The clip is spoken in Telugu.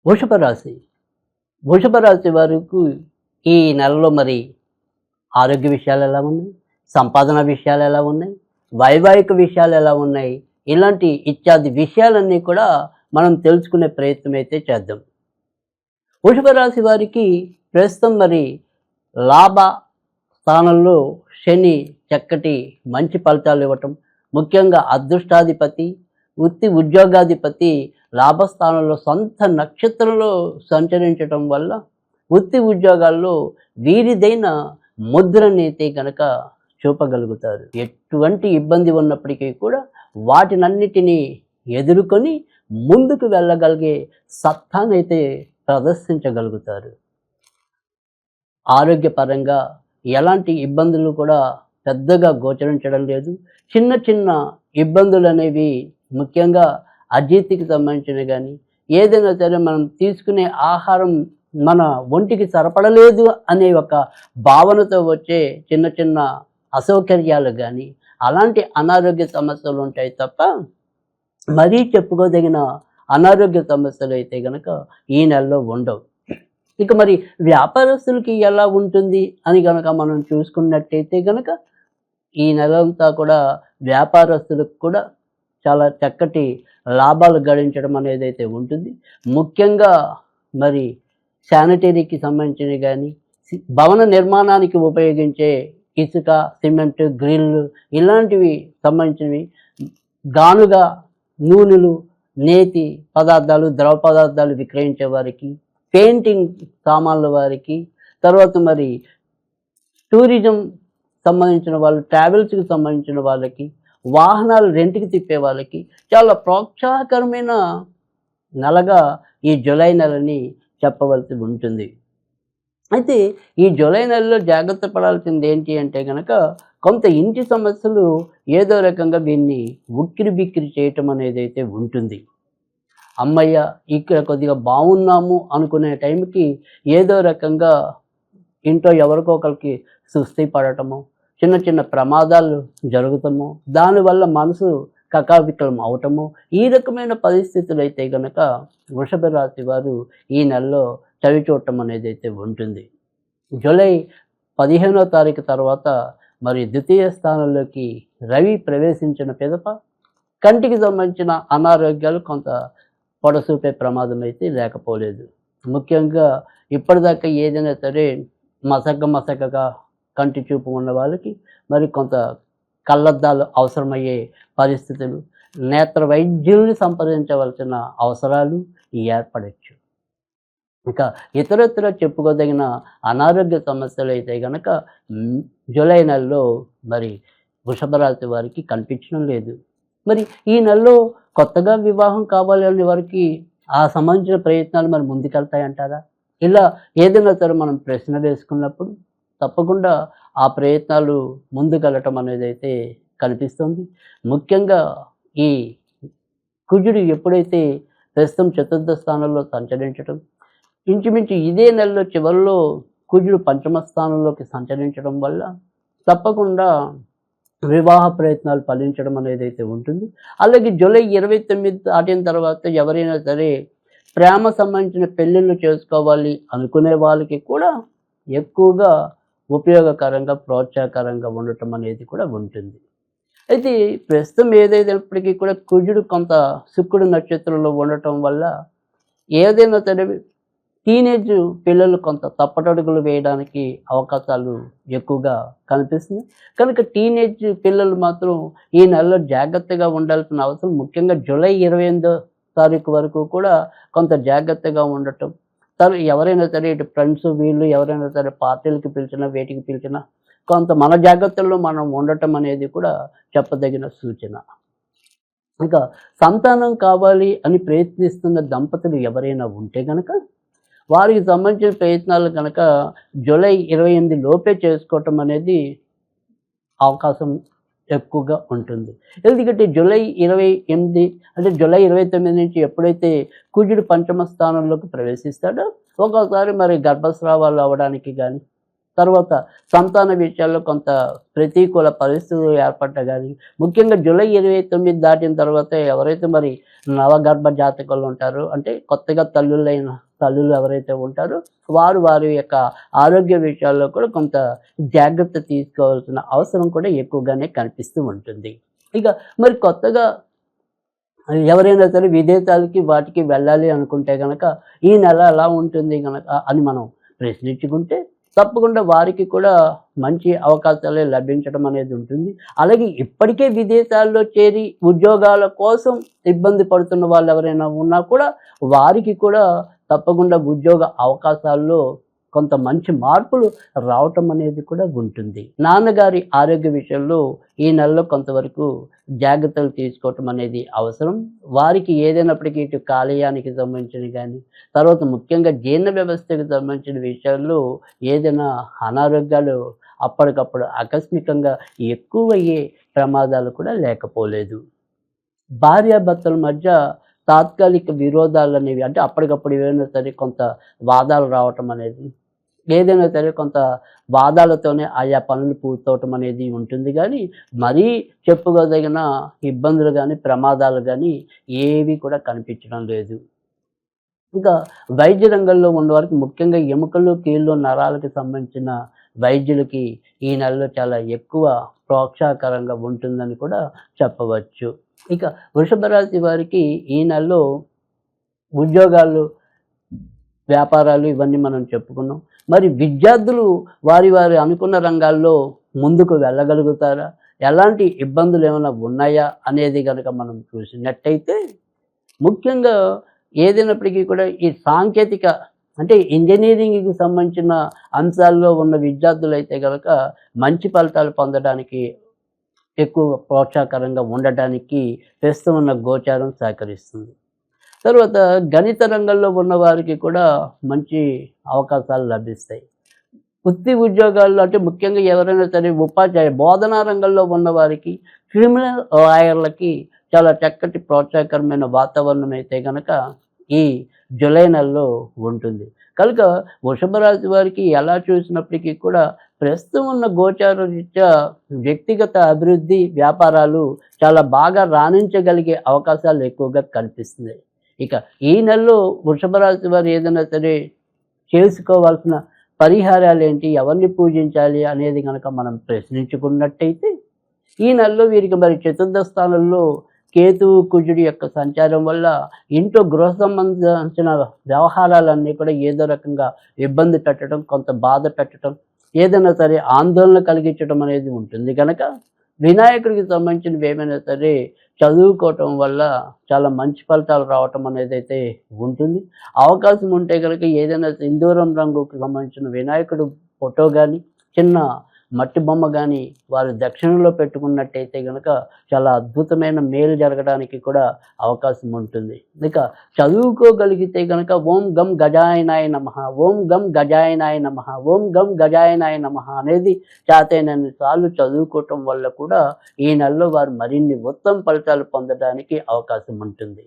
వృషభ రాశి. వృషభ రాశి వారికి ఈ నెలలో మరి ఆరోగ్య విషయాలు ఎలా ఉన్నాయి? సంపాదన విషయాలు ఎలా ఉన్నాయి? వైవాహిక విషయాలు ఎలా ఉన్నాయి? ఇలాంటి ఇత్యాది విషయాలన్నీ కూడా మనం తెలుసుకునే ప్రయత్నం అయితే చేద్దాం. వృషభ రాశి వారికి ప్రస్తుతం మరి లాభ స్థానంలో శని చక్కటి మంచి ఫలితాలు ఇవ్వటం, ముఖ్యంగా అదృష్టాధిపతి, వృత్తి ఉద్యోగాధిపతి లాభస్థానంలో సొంత నక్షత్రంలో సంచరించటం వల్ల వృత్తి ఉద్యోగాల్లో వీరిదైన ముద్రనైతే కనుక చూపగలుగుతారు. ఎటువంటి ఇబ్బంది ఉన్నప్పటికీ కూడా వాటినన్నిటినీ ఎదుర్కొని ముందుకు వెళ్ళగలిగే సత్తానైతే ప్రదర్శించగలుగుతారు. ఆరోగ్యపరంగా ఎలాంటి ఇబ్బందులు కూడా పెద్దగా గోచరించడం లేదు. చిన్న చిన్న ఇబ్బందులు అనేవి ముఖ్యంగా అజీర్తికి సంబంధించినవి కానీ, ఏదైనా సరే మనం తీసుకునే ఆహారం మన ఒంటికి సరిపడలేదు అనే ఒక భావనతో వచ్చే చిన్న చిన్న అసౌకర్యాలు కానీ, అలాంటి అనారోగ్య సమస్యలు ఉంటాయి తప్ప మరీ చెప్పుకోదగిన అనారోగ్య సమస్యలు అయితే కనుక ఈ నెలలో ఉండవు. ఇక మరి వ్యాపారస్తులకి ఎలా ఉంటుంది అని కనుక మనం చూసుకున్నట్టయితే కనుక ఈ నెలంతా కూడా వ్యాపారస్తులకు కూడా చాలా చక్కటి లాభాలు గడించడం అనేది అయితే ఉంటుంది. ముఖ్యంగా మరి శానిటరీకి సంబంధించినవి కానీ, భవన నిర్మాణానికి ఉపయోగించే ఇసుక, సిమెంట్, గ్రిల్లు ఇలాంటివి సంబంధించినవి, గానుగా నూనెలు, నేతి పదార్థాలు, ద్రవ పదార్థాలు విక్రయించే వారికి, పెయింటింగ్ సామాన్ల వారికి, తర్వాత మరి టూరిజం సంబంధించిన వాళ్ళు, ట్రావెల్స్కి సంబంధించిన వాళ్ళకి, వాహనాలు రెంట్కి తిప్పే వాళ్ళకి చాలా ప్రోత్సాహకరమైన నెలగా ఈ జూలై నెలని చెప్పవలసి ఉంటుంది. అయితే ఈ జూలై నెలలో జాగ్రత్త పడాల్సింది ఏంటి అంటే కనుక కొంత ఇంటి సమస్యలు ఏదో రకంగా దీన్ని ఉక్కిరి బిక్కిరి చేయటం అనేది అయితే ఉంటుంది. అమ్మయ్య ఇక్కడ కొద్దిగా బాగున్నాము అనుకునే టైంకి ఏదో రకంగా ఇంట్లో ఎవరికో ఒకరికి సుస్థి పడటము, చిన్న చిన్న ప్రమాదాలు జరుగుతాము, దానివల్ల మనసు కకావికలం అవటము, ఈ రకమైన పరిస్థితులు అయితే కనుక వృషభ రాశి వారు ఈ నెలలో చవి చూడటం అనేది అయితే ఉంటుంది. జూలై 15వ తారీఖు తర్వాత మరి ద్వితీయ స్థానంలోకి రవి ప్రవేశించిన పిదప కంటికి సంబంధించిన అనారోగ్యాలు కొంత పొడసూపే ప్రమాదం అయితే లేకపోలేదు. ముఖ్యంగా ఇప్పటిదాకా ఏదైనా సరే మసకగా కంటి చూపు ఉన్న వాళ్ళకి మరి కొంత కళ్ళద్దాలు అవసరమయ్యే పరిస్థితులు, నేత్ర వైద్యుల్ని సంప్రదించవలసిన అవసరాలు ఏర్పడవచ్చు. ఇంకా ఇతరత్ర చెప్పుకోదగిన అనారోగ్య సమస్యలు అయితే కనుక జూలై నెలలో మరి వృషభ రాశి వారికి కనిపించడం లేదు. మరి ఈ నెలలో కొత్తగా వివాహం కావాలి అనే వారికి ఆ సంబంధించిన ప్రయత్నాలు మరి ముందుకెళ్తాయంటారా? ఇలా ఏదైనా సరే మనం ప్రశ్న వేసుకున్నప్పుడు తప్పకుండా ఆ ప్రయత్నాలు ముందుకెళ్ళటం అనేది అయితే కనిపిస్తుంది. ముఖ్యంగా ఈ కుజుడు ఎప్పుడైతే ప్రస్తుతం చతుర్థ స్థానంలో సంచరించడం, ఇంచుమించు ఇదే నెలలో చివరిలో కుజుడు పంచమ స్థానంలోకి సంచరించడం వల్ల తప్పకుండా వివాహ ప్రయత్నాలు ఫలించడం అనేది అయితే ఉంటుంది. అలాగే జూలై 29 దాటిన తర్వాత ఎవరైనా సరే ప్రేమ సంబంధించిన పెళ్ళిళ్ళు చేసుకోవాలి అనుకునే వాళ్ళకి కూడా ఎక్కువగా ఉపయోగకరంగా, ప్రోత్సాహకరంగా ఉండటం అనేది కూడా ఉంటుంది. అయితే ప్రస్తుతం ఏదైనప్పటికీ కూడా కుజుడు కొంత శుక్రుడు నక్షత్రంలో ఉండటం వల్ల ఏదైనా సరే టీనేజ్ పిల్లలు కొంత తప్పటడుగులు వేయడానికి అవకాశాలు ఎక్కువగా కనిపిస్తుంది. కనుక టీనేజ్ పిల్లలు మాత్రం ఈ నెలలో జాగ్రత్తగా ఉండాల్సిన అవసరం, ముఖ్యంగా జూలై 28వ తారీఖు వరకు కూడా కొంత జాగ్రత్తగా ఉండటం. ఎవరైనా సరే ఇటు ఫ్రెండ్స్ వీళ్ళు ఎవరైనా సరే పార్టీలకి పిలిచినా వేటికి పిలిచినా కొంత మన జాగ్రత్తల్లో మనం ఉండటం అనేది కూడా చెప్పదగిన సూచన. ఇంకా సంతానం కావాలి అని ప్రయత్నిస్తున్న దంపతులు ఎవరైనా ఉంటే కనుక వారికి సంబంధించిన ప్రయత్నాలు కనుక జూలై 28 లోపే చేసుకోవటం అనేది అవకాశం ఎక్కువగా ఉంటుంది. ఎందుకంటే జూలై 28 అంటే జూలై 29 నుంచి ఎప్పుడైతే కుజుడు పంచమ స్థానంలోకి ప్రవేశిస్తాడో ఒకసారి మరి గర్భస్రావాలు అవ్వడానికి కానీ, తర్వాత సంతాన విషయాల్లో కొంత ప్రతికూల పరిస్థితులు ఏర్పడ్డా కానీ, ముఖ్యంగా జూలై 29 దాటిన తర్వాత ఎవరైతే మరి నవగర్భ జాతకులు ఉంటారో, అంటే కొత్తగా తల్లులు ఎవరైతే ఉంటారో వారు వారి యొక్క ఆరోగ్య విషయాల్లో కూడా కొంత జాగ్రత్త తీసుకోవాల్సిన అవసరం కూడా ఎక్కువగానే కనిపిస్తూ ఉంటుంది. ఇక మరి కొత్తగా ఎవరైనా సరే విదేశాలకి వాటికి వెళ్ళాలి అనుకుంటే గనక ఈ నెల ఎలా ఉంటుంది గనక అని మనం ప్రశ్నించుకుంటే తప్పకుండా వారికి కూడా మంచి అవకాశాలే లభించడం అనేది ఉంటుంది. అలాగే ఇప్పటికే విదేశాల్లో చేరి ఉద్యోగాల కోసం ఇబ్బంది పడుతున్న వాళ్ళు ఎవరైనా ఉన్నా కూడా వారికి కూడా తప్పకుండా ఉద్యోగ అవకాశాల్లో కొంత మంచి మార్పులు రావటం అనేది కూడా ఉంటుంది. నాన్నగారి ఆరోగ్య విషయంలో ఈ నెలలో కొంతవరకు జాగ్రత్తలు తీసుకోవటం అనేది అవసరం. వారికి ఏదైనప్పటికీ ఇటు కాలేయానికి సంబంధించిన కానీ, తర్వాత ముఖ్యంగా జీర్ణ వ్యవస్థకు సంబంధించిన విషయాల్లో ఏదైనా అనారోగ్యాలు అప్పటికప్పుడు ఆకస్మికంగా ఎక్కువయ్యే ప్రమాదాలు కూడా లేకపోలేదు. భార్యాభర్తల మధ్య తాత్కాలిక విరోధాలు అనేవి, అంటే అప్పటికప్పుడు ఏదైనా సరే కొంత వాదాలు రావటం అనేది, ఏదైనా సరే కొంత వాదాలతోనే ఆయా పనులు పూర్తవటం అనేది ఉంటుంది. కానీ మరీ చెప్పుకోదగిన ఇబ్బందులు కానీ ప్రమాదాలు కానీ ఏవి కూడా కనిపించడం లేదు. ఇంకా వైద్య రంగంలో ఉన్నవారికి ముఖ్యంగా ఎముకలు కీళ్ళు నరాలకు సంబంధించిన వైద్యులకి ఈ నెలలో చాలా ఎక్కువ ప్రోత్సాహకరంగా ఉంటుందని కూడా చెప్పవచ్చు. ఇక వృషభ రాశి వారికి ఈ నెలలో ఉద్యోగాలు, వ్యాపారాలు ఇవన్నీ మనం చెప్పుకున్నాం. మరి విద్యార్థులు వారి వారి అనుకున్న రంగాల్లో ముందుకు వెళ్ళగలుగుతారా, ఎలాంటి ఇబ్బందులు ఏమైనా ఉన్నాయా అనేది కనుక మనం చూసినట్టయితే, ముఖ్యంగా ఏదైనప్పటికీ కూడా ఈ సాంకేతిక, అంటే ఇంజనీరింగ్కి సంబంధించిన అంశాల్లో ఉన్న విద్యార్థులు అయితే కనుక మంచి ఫలితాలు పొందడానికి ఎక్కువ ప్రోత్సాహకరంగా ఉండటానికి ప్రస్తుతం ఉన్న గోచారం సహకరిస్తుంది. తర్వాత గణిత రంగంలో ఉన్న వారికి కూడా మంచి అవకాశాలు లభిస్తాయి. వృత్తి ఉద్యోగాల్లో, అంటే ముఖ్యంగా ఎవరైనా సరే ఉపాధ్యాయ బోధనా రంగంలో ఉన్న వారికి, క్రిమినల్ లాయర్లకి చాలా చక్కటి ప్రోత్సాహకరమైన వాతావరణం అయితే కనుక ఈ జూలై నెలలో ఉంటుంది. కనుక వృషభ రాశి వారికి ఎలా చూసినప్పటికీ కూడా ప్రస్తుతం ఉన్న గోచార రీత్యా వ్యక్తిగత అభివృద్ధి, వ్యాపారాలు చాలా బాగా రాణించగలిగే అవకాశాలు ఎక్కువగా కనిపిస్తున్నాయి. ఇక ఈ నెలలో వృషభ రాశి వారు ఏదైనా సరే చేసుకోవాల్సిన పరిహారాలు ఏంటి, ఎవరిని పూజించాలి అనేది కనుక మనం ప్రశ్నించుకున్నట్టయితే, ఈ నెలలో వీరికి మరి చతుర్థ స్థానంలో కేతువు కుజుడి యొక్క సంచారం వల్ల ఇంట్లో గృహ సంబంధించిన వ్యవహారాలన్నీ కూడా ఏదో రకంగా ఇబ్బంది పెట్టడం, కొంత బాధ పెట్టడం, ఏదైనా సరే ఆందోళన కలిగించడం అనేది ఉంటుంది. కనుక వినాయకుడికి సంబంధించినవి ఏమైనా సరే చదువుకోవటం వల్ల చాలా మంచి ఫలితాలు రావటం అనేది అయితే ఉంటుంది. అవకాశం ఉంటే కనుక ఏదైనా సింధూరం రంగుకు సంబంధించిన వినాయకుడు ఫోటో కానీ, చిన్న మట్టి బొమ్మ కానీ వారు దక్షిణలో పెట్టుకున్నట్టయితే కనుక చాలా అద్భుతమైన మేలు జరగడానికి కూడా అవకాశం ఉంటుంది. ఇక చదువుకోగలిగితే కనుక ఓం గం గజాయనాయ నమః, ఓం గం గజాయనాయ నమః, ఓం గం గజాయనాయ నమః అనేది చేతైనన్ని సార్లు చదువుకోవటం వల్ల కూడా ఈ నెలలో వారు మరిన్ని ఉత్తమ ఫలితాలు పొందడానికి అవకాశం ఉంటుంది.